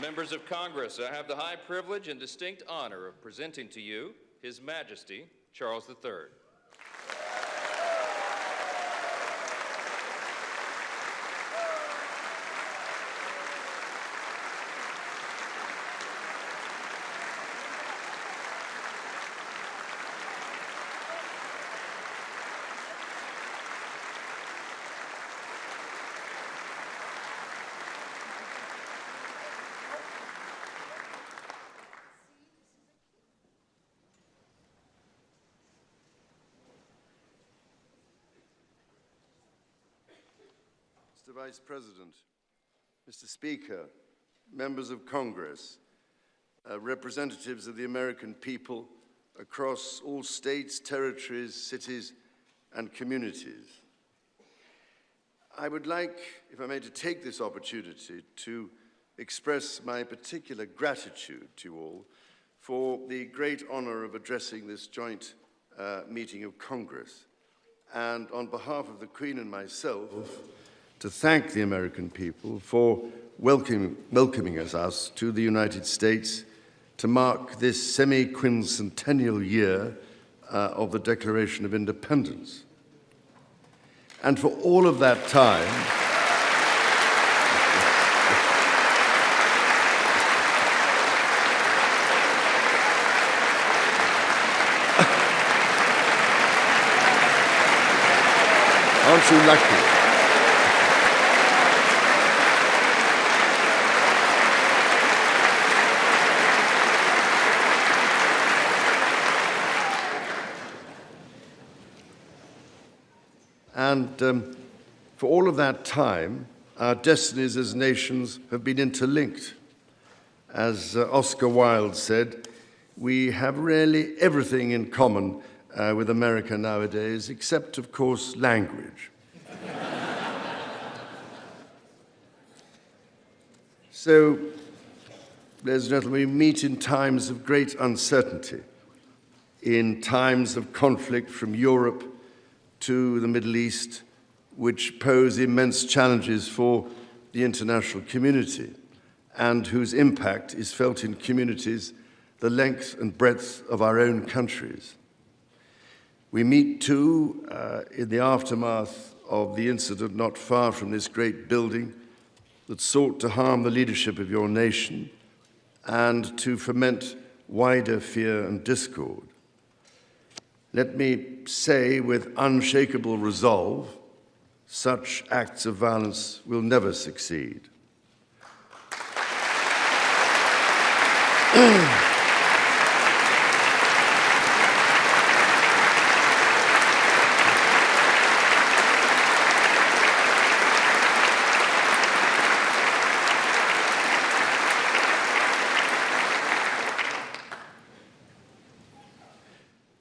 Members of Congress, I have the high privilege and distinct honor of presenting to you His Majesty Charles III. Mr. Vice President, Mr. Speaker, members of Congress, representatives of the American people across all states, territories, cities, and communities. I would like, if I may, to take this opportunity to express my particular gratitude to you all for the great honor of addressing this joint meeting of Congress, and on behalf of the Queen and myself, to thank the American people for welcoming us to the United States to mark this semi-quincentennial year of the Declaration of Independence. And for all of that time, aren't you lucky? And for all of that time, our destinies as nations have been interlinked. As Oscar Wilde said, we have really everything in common with America nowadays, except, of course, language. So, ladies and gentlemen, we meet in times of great uncertainty, in times of conflict from Europe to the Middle East, which pose immense challenges for the international community and whose impact is felt in communities the length and breadth of our own countries. We meet, too, in the aftermath of the incident not far from this great building that sought to harm the leadership of your nation and to foment wider fear and discord. Let me say with unshakable resolve, such acts of violence will never succeed.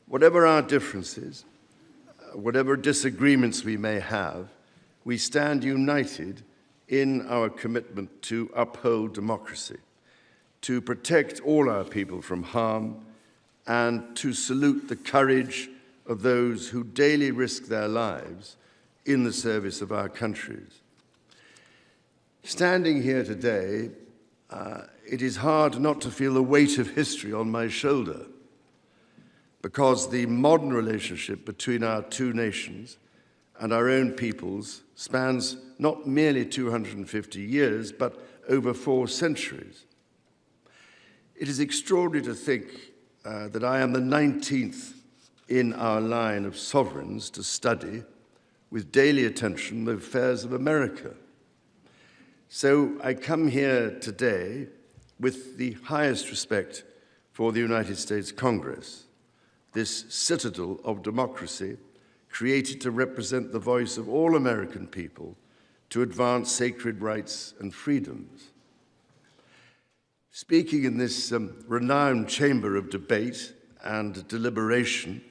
Whatever our differences, whatever disagreements we may have, we stand united in our commitment to uphold democracy, to protect all our people from harm, and to salute the courage of those who daily risk their lives in the service of our countries. Standing here today, it is hard not to feel the weight of history on my shoulder, because the modern relationship between our two nations and our own peoples spans not merely 250 years, but over 4 centuries. It is extraordinary to think that I am the 19th in our line of sovereigns to study with daily attention the affairs of America. So I come here today with the highest respect for the United States Congress, this citadel of democracy created to represent the voice of all American people to advance sacred rights and freedoms. Speaking in this renowned chamber of debate and deliberation,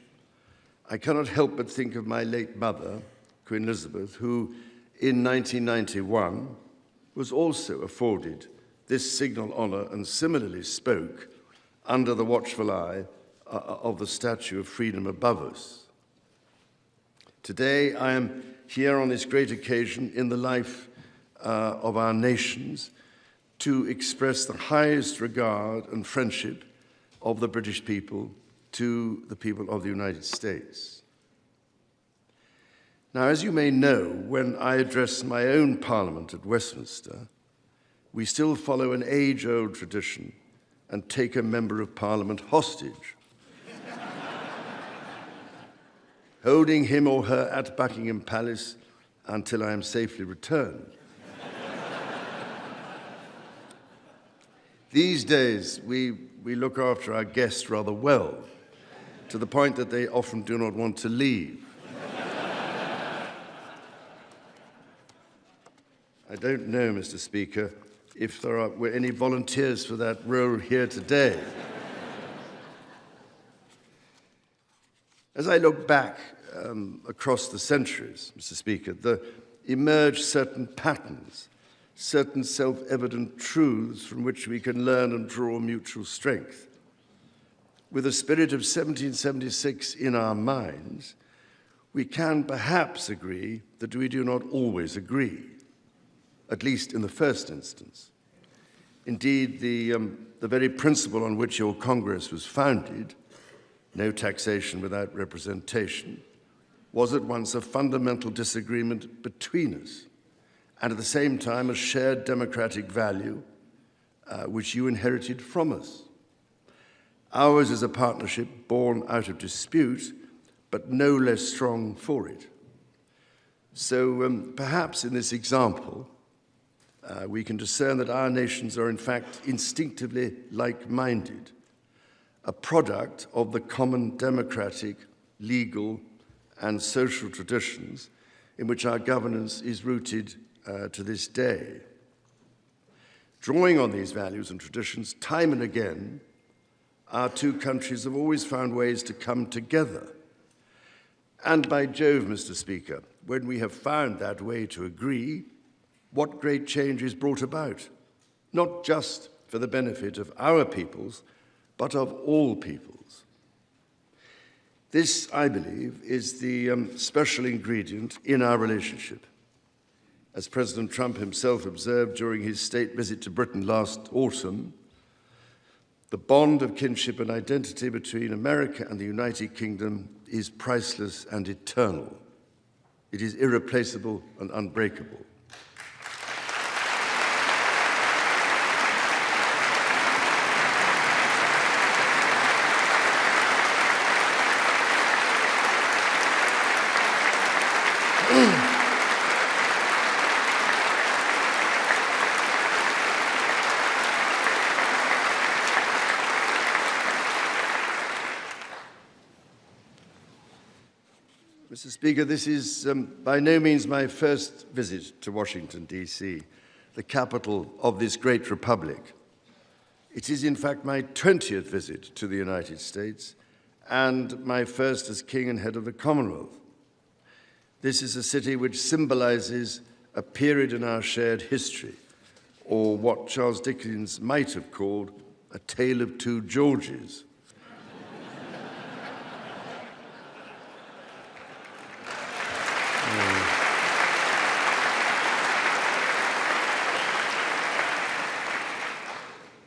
I cannot help but think of my late mother, Queen Elizabeth, who in 1991 was also afforded this signal honor and similarly spoke under the watchful eye of the Statue of Freedom above us. Today, I am here on this great occasion in the life of our nations to express the highest regard and friendship of the British people to the people of the United States. Now, as you may know, when I address my own Parliament at Westminster, we still follow an age-old tradition and take a member of Parliament hostage, holding him or her at Buckingham Palace until I am safely returned. These days, we look after our guests rather well, to the point that they often do not want to leave. I don't know, Mr. Speaker, if there were any volunteers for that role here today. As I look back across the centuries, Mr. Speaker, there emerge certain patterns, certain self-evident truths from which we can learn and draw mutual strength. With the spirit of 1776 in our minds, we can perhaps agree that we do not always agree, at least in the first instance. Indeed, the very principle on which your Congress was founded, no taxation without representation, was at once a fundamental disagreement between us, and at the same time a shared democratic value which you inherited from us. Ours is a partnership born out of dispute, but no less strong for it. So perhaps in this example, we can discern that our nations are in fact instinctively like-minded, a product of the common democratic, legal, and social traditions in which our governance is rooted to this day. Drawing on these values and traditions, time and again, our two countries have always found ways to come together. And by Jove, Mr. Speaker, when we have found that way to agree, what great change is brought about, not just for the benefit of our peoples, but of all peoples. This, I believe, is the special ingredient in our relationship. As President Trump himself observed during his state visit to Britain last autumn, the bond of kinship and identity between America and the United Kingdom is priceless and eternal. It is irreplaceable and unbreakable. Mr. Speaker, this is by no means my first visit to Washington, D.C., the capital of this great republic. It is, in fact, my 20th visit to the United States and my first as King and head of the Commonwealth. This is a city which symbolizes a period in our shared history, or what Charles Dickens might have called a tale of two Georges.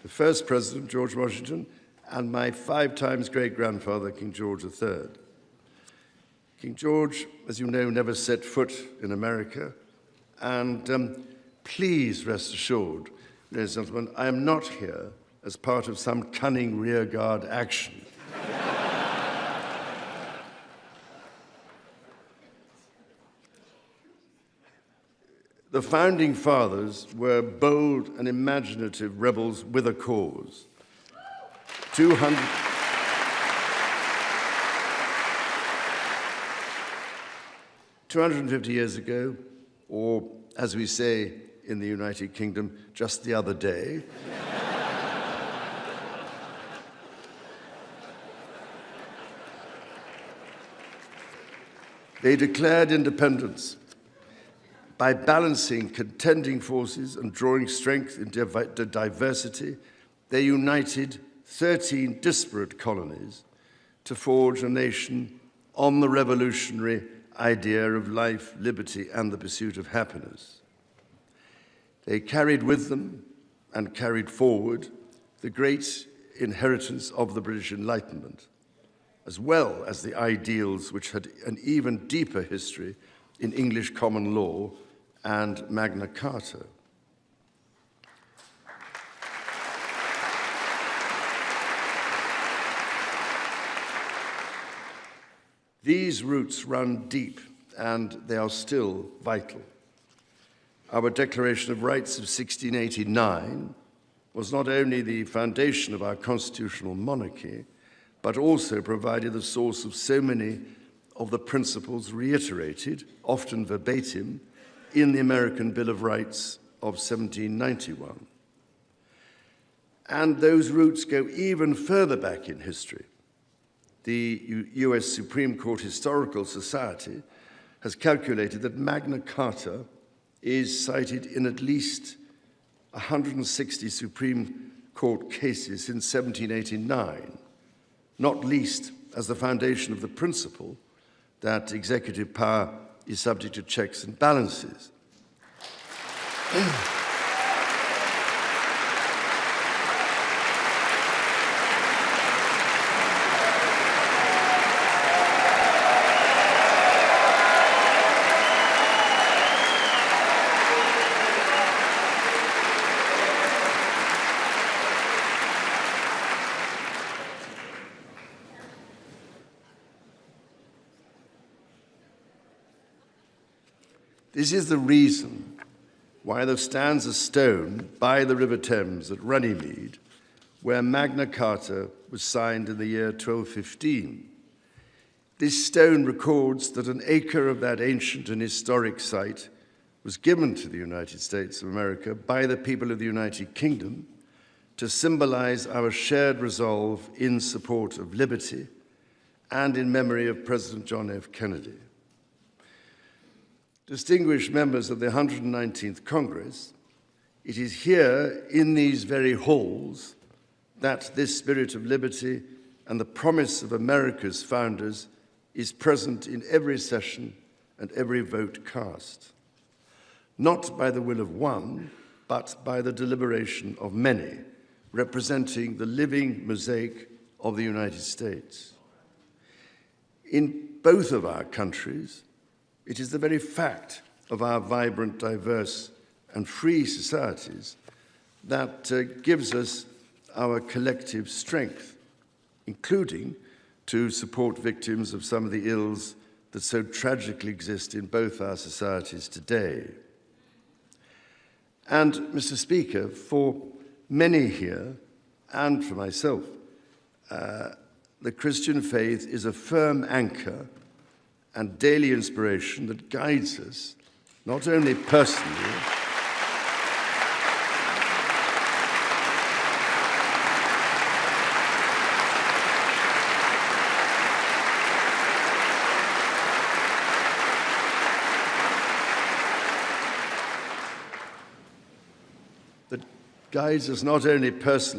The first president, George Washington, and my 5 times great-grandfather, King George III. King George, as you know, never set foot in America, and please rest assured, ladies and gentlemen, I am not here as part of some cunning rearguard action. The founding fathers were bold and imaginative rebels with a cause. 250 years ago, or as we say in the United Kingdom, just the other day, they declared independence. By balancing contending forces and drawing strength in diversity, they united 13 disparate colonies to forge a nation on the revolutionary idea of life, liberty, and the pursuit of happiness. They carried with them and carried forward the great inheritance of the British Enlightenment, as well as the ideals which had an even deeper history in English common law and Magna Carta. These roots run deep, and they are still vital. Our Declaration of Rights of 1689 was not only the foundation of our constitutional monarchy, but also provided the source of so many of the principles reiterated, often verbatim, in the American Bill of Rights of 1791. And those roots go even further back in history. The US Supreme Court Historical Society has calculated that Magna Carta is cited in at least 160 Supreme Court cases since 1789, not least as the foundation of the principle that executive power is subject to checks and balances. This is the reason why there stands a stone by the River Thames at Runnymede, where Magna Carta was signed in the year 1215. This stone records that an acre of that ancient and historic site was given to the United States of America by the people of the United Kingdom to symbolize our shared resolve in support of liberty and in memory of President John F. Kennedy. Distinguished members of the 119th Congress, it is here in these very halls that this spirit of liberty and the promise of America's founders is present in every session and every vote cast, not by the will of one, but by the deliberation of many, representing the living mosaic of the United States. In both of our countries, it is the very fact of our vibrant, diverse, and free societies that gives us our collective strength, including to support victims of some of the ills that so tragically exist in both our societies today. And, Mr. Speaker, for many here, and for myself, the Christian faith is a firm anchor and daily inspiration that guides us, not only personally,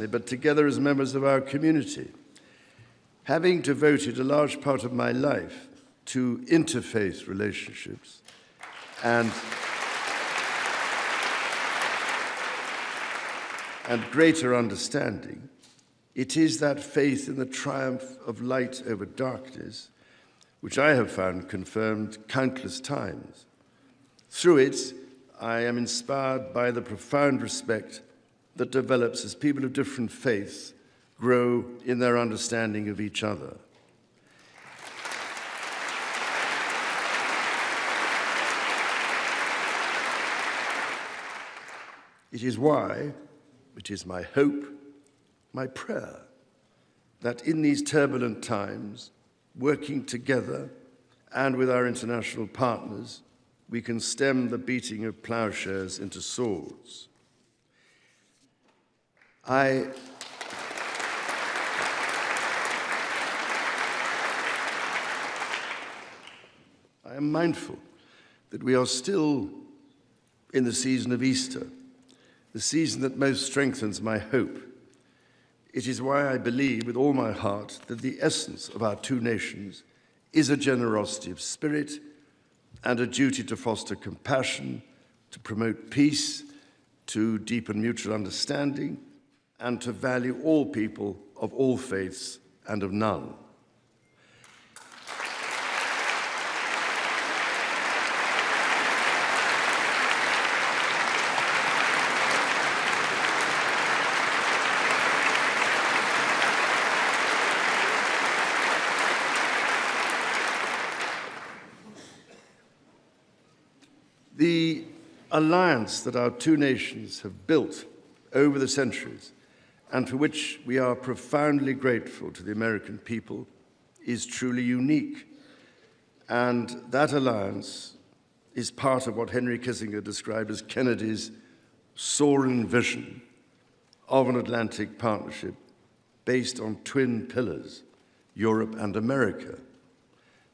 but together as members of our community. Having devoted a large part of my life to interfaith relationships and greater understanding, it is that faith in the triumph of light over darkness which I have found confirmed countless times. Through it, I am inspired by the profound respect that develops as people of different faiths grow in their understanding of each other. It is why, it is my hope, my prayer, that in these turbulent times, working together and with our international partners, we can stem the beating of plowshares into swords. I am mindful that we are still in the season of Easter, the season that most strengthens my hope. It is why I believe with all my heart that the essence of our two nations is a generosity of spirit and a duty to foster compassion, to promote peace, to deepen mutual understanding, and to value all people of all faiths and of none. The alliance that our two nations have built over the centuries, and for which we are profoundly grateful to the American people, is truly unique. And that alliance is part of what Henry Kissinger described as Kennedy's soaring vision of an Atlantic partnership based on twin pillars, Europe and America.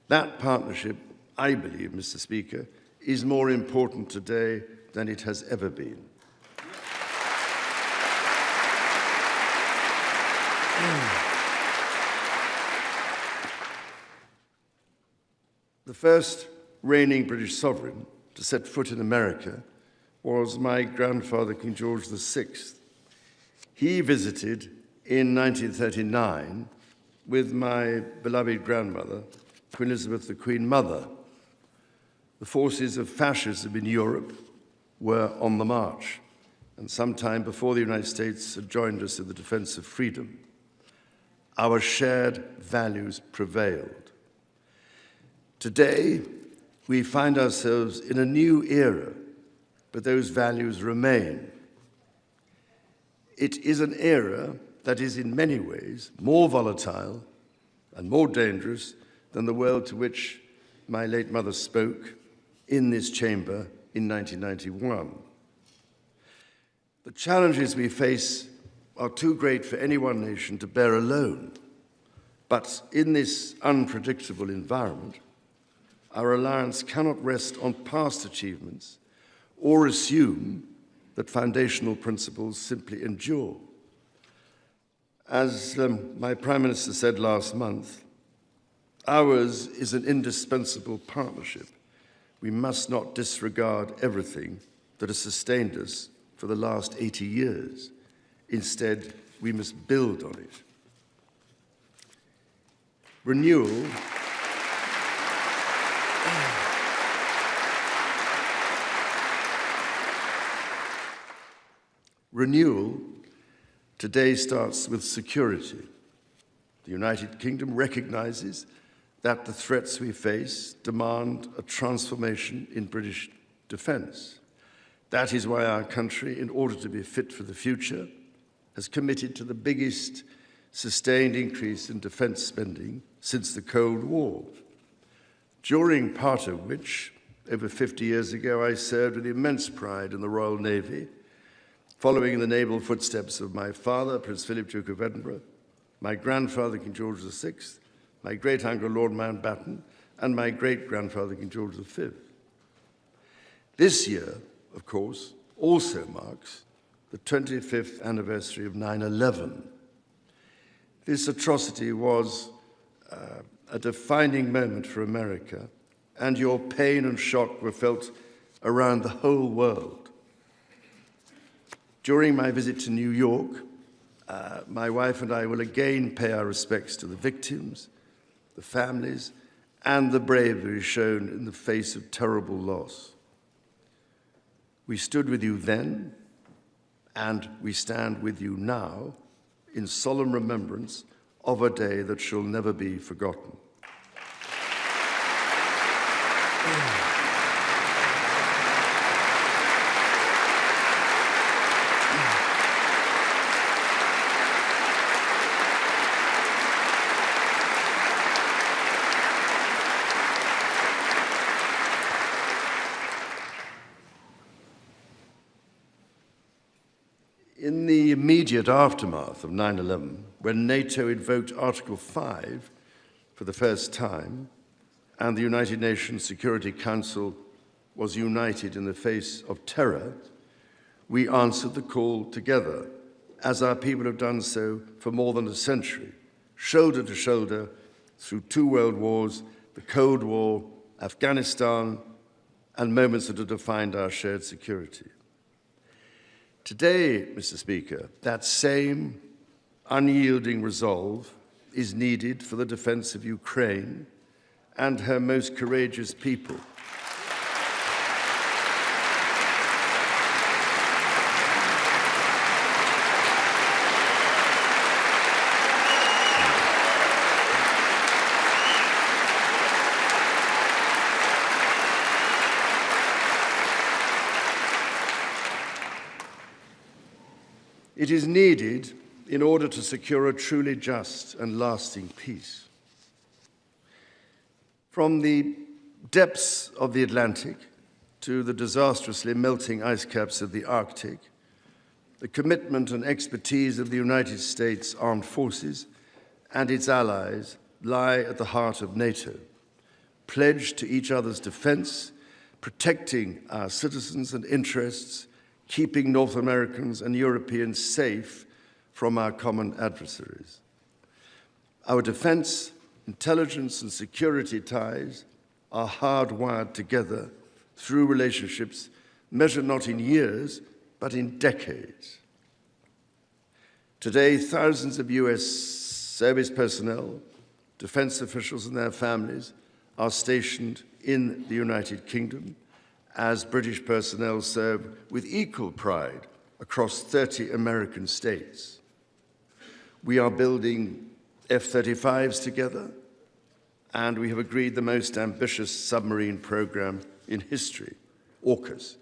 That partnership, I believe, Mr. Speaker, is more important today than it has ever been. The first reigning British sovereign to set foot in America was my grandfather, King George VI. He visited in 1939 with my beloved grandmother, Queen Elizabeth, the Queen Mother. The forces of fascism in Europe were on the march, and sometime before the United States had joined us in the defense of freedom, our shared values prevailed. Today, we find ourselves in a new era, but those values remain. It is an era that is in many ways more volatile and more dangerous than the world to which my late mother spoke in this chamber in 1991. The challenges we face are too great for any one nation to bear alone. But in this unpredictable environment, our alliance cannot rest on past achievements or assume that foundational principles simply endure. As my Prime Minister said last month, ours is an indispensable partnership. We must not disregard everything that has sustained us for the last 80 years. Instead, we must build on it. Renewal today starts with security. The United Kingdom recognizes that the threats we face demand a transformation in British defense. That is why our country, in order to be fit for the future, has committed to the biggest sustained increase in defense spending since the Cold War, during part of which, over 50 years ago, I served with immense pride in the Royal Navy, following in the naval footsteps of my father, Prince Philip, Duke of Edinburgh, my grandfather, King George VI, my great-uncle, Lord Mountbatten, and my great-grandfather, King George V. This year, of course, also marks the 25th anniversary of 9/11. This atrocity was a defining moment for America, and your pain and shock were felt around the whole world. During my visit to New York, my wife and I will again pay our respects to the victims, the families, and the bravery shown in the face of terrible loss. We stood with you then, and we stand with you now in solemn remembrance of a day that shall never be forgotten. In the immediate aftermath of 9/11, when NATO invoked Article 5 for the first time, and the United Nations Security Council was united in the face of terror, we answered the call together, as our people have done so for more than a century, shoulder to shoulder through 2 world wars, the Cold War, Afghanistan, and moments that have defined our shared security. Today, Mr. Speaker, that same unyielding resolve is needed for the defense of Ukraine and her most courageous people. It is needed in order to secure a truly just and lasting peace. From the depths of the Atlantic to the disastrously melting ice caps of the Arctic, the commitment and expertise of the United States Armed Forces and its allies lie at the heart of NATO, pledged to each other's defense, protecting our citizens and interests, keeping North Americans and Europeans safe from our common adversaries. Our defense, intelligence, and security ties are hardwired together through relationships measured not in years, but in decades. Today, thousands of US service personnel, defense officials and their families are stationed in the United Kingdom, as British personnel serve with equal pride across 30 American states. We are building F-35s together, and we have agreed the most ambitious submarine program in history, AUKUS.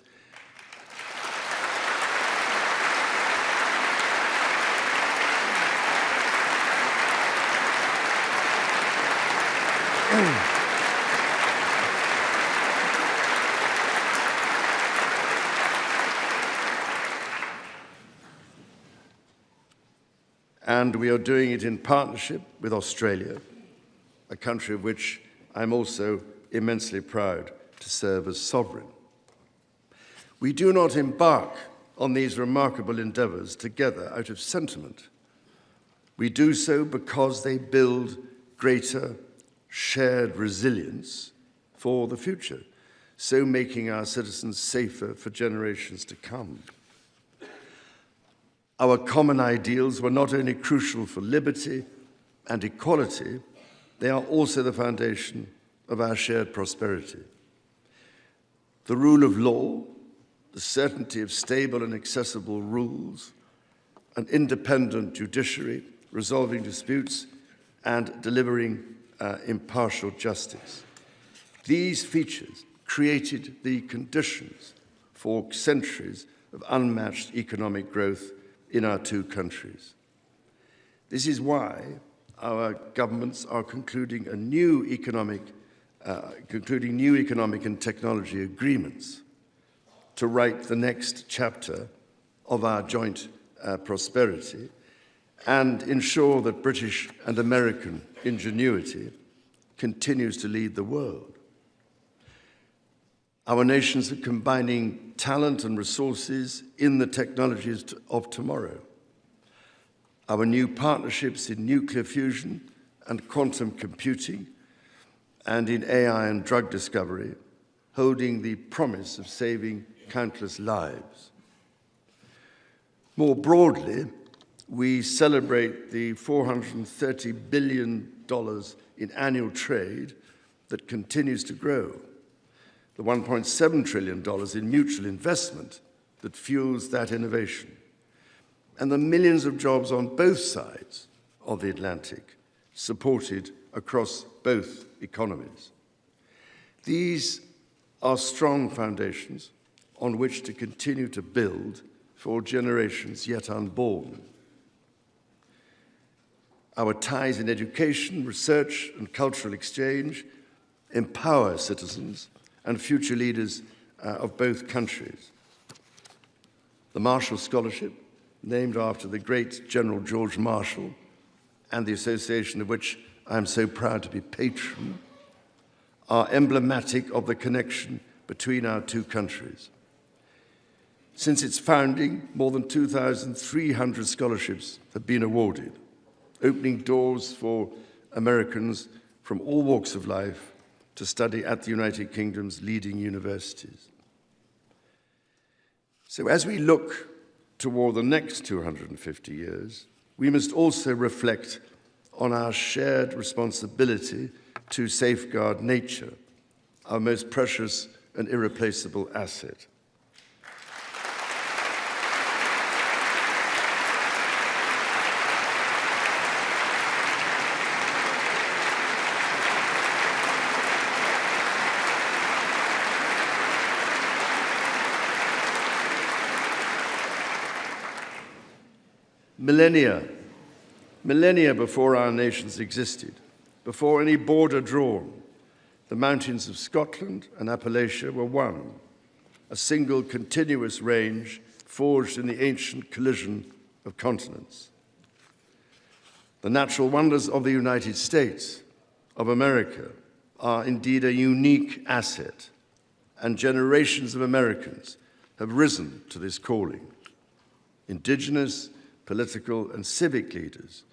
And we are doing it in partnership with Australia, a country of which I'm also immensely proud to serve as sovereign. We do not embark on these remarkable endeavors together out of sentiment. We do so because they build greater shared resilience for the future, so making our citizens safer for generations to come. Our common ideals were not only crucial for liberty and equality, they are also the foundation of our shared prosperity. The rule of law, the certainty of stable and accessible rules, an independent judiciary, resolving disputes, and delivering impartial justice. These features created the conditions for centuries of unmatched economic growth in our two countries. This is why our governments are concluding new economic and technology agreements to write the next chapter of our joint prosperity and ensure that British and American ingenuity continues to lead the world. Our nations are combining talent and resources in the technologies of tomorrow. Our new partnerships in nuclear fusion and quantum computing and in AI and drug discovery, holding the promise of saving countless lives. More broadly, we celebrate the $430 billion in annual trade that continues to grow, the $1.7 trillion in mutual investment that fuels that innovation, and the millions of jobs on both sides of the Atlantic, supported across both economies. These are strong foundations on which to continue to build for generations yet unborn. Our ties in education, research, and cultural exchange empower citizens and future leaders of both countries. The Marshall Scholarship, named after the great General George Marshall, and the association of which I am so proud to be patron, are emblematic of the connection between our two countries. Since its founding, more than 2,300 scholarships have been awarded, opening doors for Americans from all walks of life to study at the United Kingdom's leading universities. So as we look toward the next 250 years, we must also reflect on our shared responsibility to safeguard nature, our most precious and irreplaceable asset. Millennia before our nations existed, before any border drawn, the mountains of Scotland and Appalachia were one, a single continuous range forged in the ancient collision of continents. The natural wonders of the United States of America are indeed a unique asset, and generations of Americans have risen to this calling. Indigenous, political, and civic leaders,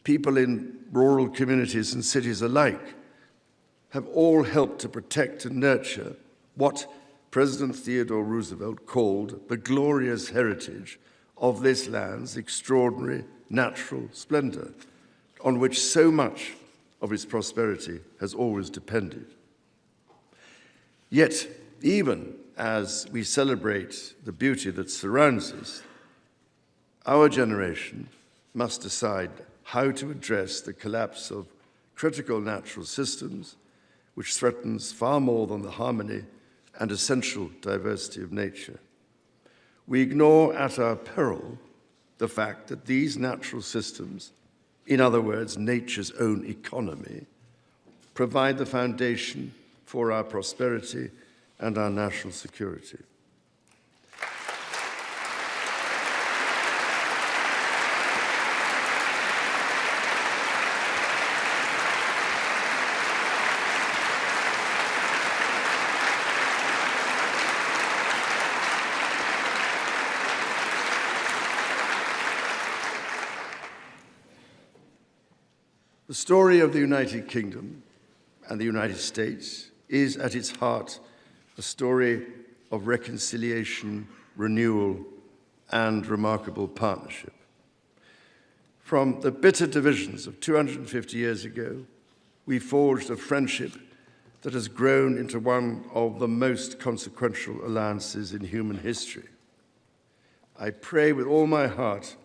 people in rural communities and cities alike, have all helped to protect and nurture what President Theodore Roosevelt called the glorious heritage of this land's extraordinary natural splendor, on which so much of its prosperity has always depended. Yet, even as we celebrate the beauty that surrounds us, our generation must decide how to address the collapse of critical natural systems, which threatens far more than the harmony and essential diversity of nature. We ignore at our peril the fact that these natural systems, in other words, nature's own economy, provide the foundation for our prosperity and our national security. The story of the United Kingdom and the United States is at its heart a story of reconciliation, renewal, and remarkable partnership. From the bitter divisions of 250 years ago, we forged a friendship that has grown into one of the most consequential alliances in human history. I pray with all my heart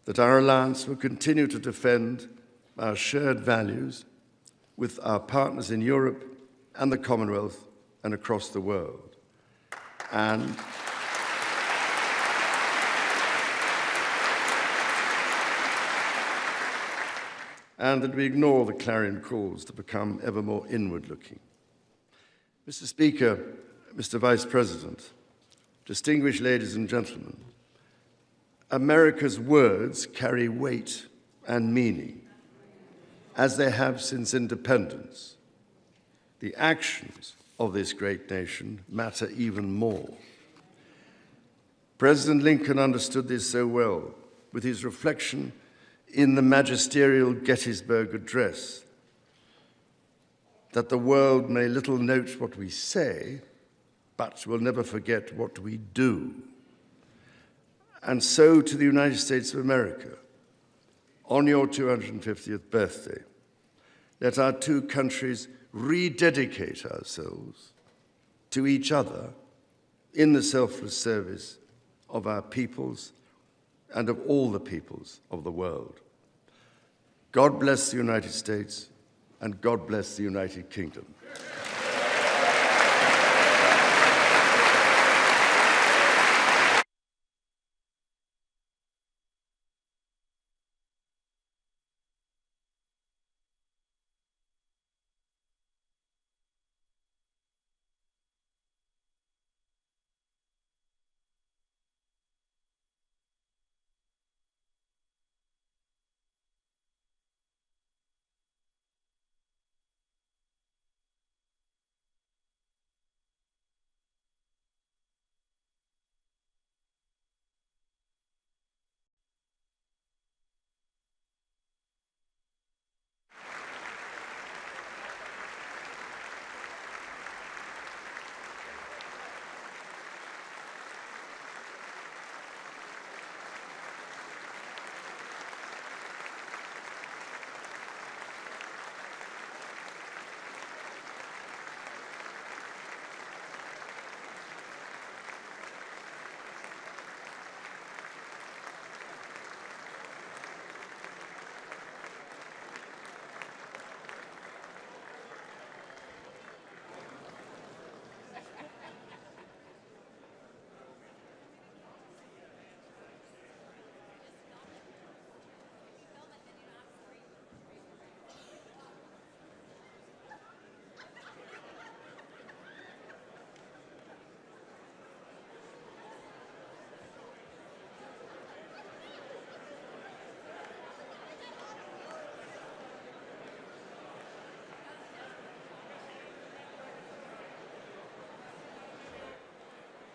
that our alliance will continue to defend our shared values with our partners in Europe and the Commonwealth and across the world. And that we ignore the clarion calls to become ever more inward-looking. Mr. Speaker, Mr. Vice President, distinguished ladies and gentlemen, America's words carry weight and meaning, as they have since independence. The actions of this great nation matter even more. President Lincoln understood this so well with his reflection in the magisterial Gettysburg Address, that the world may little note what we say, but will never forget what we do. And so to the United States of America, on your 250th birthday, let our two countries rededicate ourselves to each other in the selfless service of our peoples and of all the peoples of the world. God bless the United States, and God bless the United Kingdom.